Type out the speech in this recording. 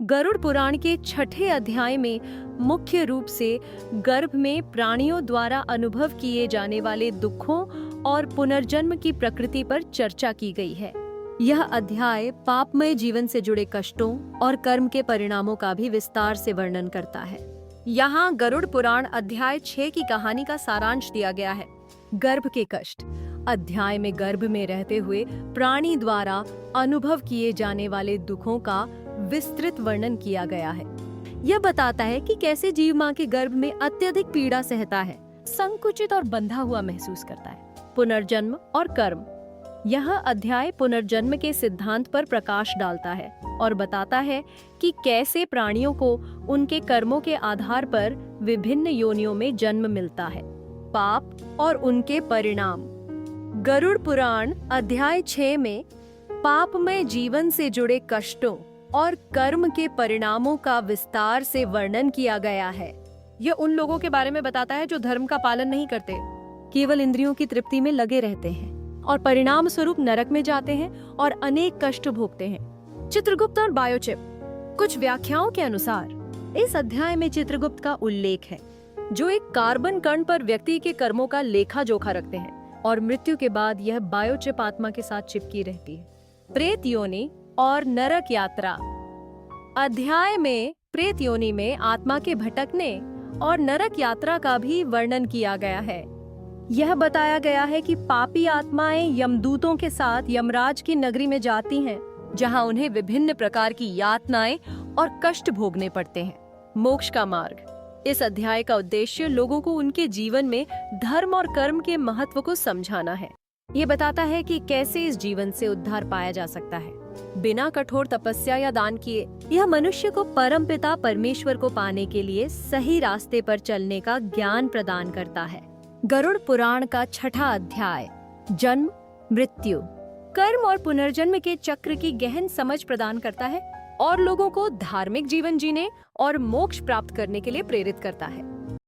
गरुड़ पुराण के छठे अध्याय में मुख्य रूप से गर्भ में प्राणियों द्वारा अनुभव किए जाने वाले दुखों और पुनर्जन्म की प्रकृति पर चर्चा की गई है। यह अध्याय पापमय जीवन से जुड़े कष्टों और कर्म के परिणामों का भी विस्तार से वर्णन करता है। यहाँ गरुड़ पुराण अध्याय 6 की कहानी का सारांश दिया गया है। गर्भ के कष्ट अध्याय में गर्भ में रहते हुए प्राणी द्वारा अनुभव किए जाने वाले दुखों का विस्तृत वर्णन किया गया है। यह बताता है कि कैसे जीव माँ के गर्भ में अत्यधिक पीड़ा सहता है, संकुचित और बंधा हुआ महसूस करता है। पुनर्जन्म और कर्म यह अध्याय पुनर्जन्म के सिद्धांत पर प्रकाश डालता है और बताता है कि कैसे प्राणियों को उनके कर्मों के आधार पर विभिन्न योनियों में जन्म मिलता है। पाप और उनके परिणाम। गरुड़ पुराण अध्याय 6 में पापमय जीवन से जुड़े कष्टों और कर्म के परिणामों का विस्तार से वर्णन किया गया है। यह उन लोगों के बारे में बताता है जो धर्म का पालन नहीं करते, केवल इंद्रियों की तृप्ति में लगे रहते हैं और परिणाम स्वरूप नरक में जाते हैं और अनेक कष्ट भोगते हैं। चित्रगुप्त और बायोचिप। कुछ व्याख्याओं के अनुसार इस अध्याय में चित्रगुप्त का उल्लेख है, जो एक कार्बन कण पर व्यक्ति के कर्मों का लेखा जोखा रखते हैं और मृत्यु के बाद यह बायोचिप आत्मा के साथ चिपकी रहती है। प्रेत योनि और नरक यात्रा। अध्याय में प्रेत योनि में आत्मा के भटकने और नरक यात्रा का भी वर्णन किया गया है। यह बताया गया है कि पापी आत्माएं यमदूतों के साथ यमराज की नगरी में जाती हैं, जहां उन्हें विभिन्न प्रकार की यातनाएं और कष्ट भोगने पड़ते हैं। मोक्ष का मार्ग। इस अध्याय का उद्देश्य लोगों को उनके जीवन में धर्म और कर्म के महत्व को समझाना है। ये बताता है कि कैसे इस जीवन से उद्धार पाया जा सकता है बिना कठोर तपस्या या दान किए। यह मनुष्य को परमपिता परमेश्वर को पाने के लिए सही रास्ते पर चलने का ज्ञान प्रदान करता है। गरुड़ पुराण का छठा अध्याय जन्म मृत्यु, कर्म और पुनर्जन्म के चक्र की गहन समझ प्रदान करता है और लोगों को धार्मिक जीवन जीने और मोक्ष प्राप्त करने के लिए प्रेरित करता है।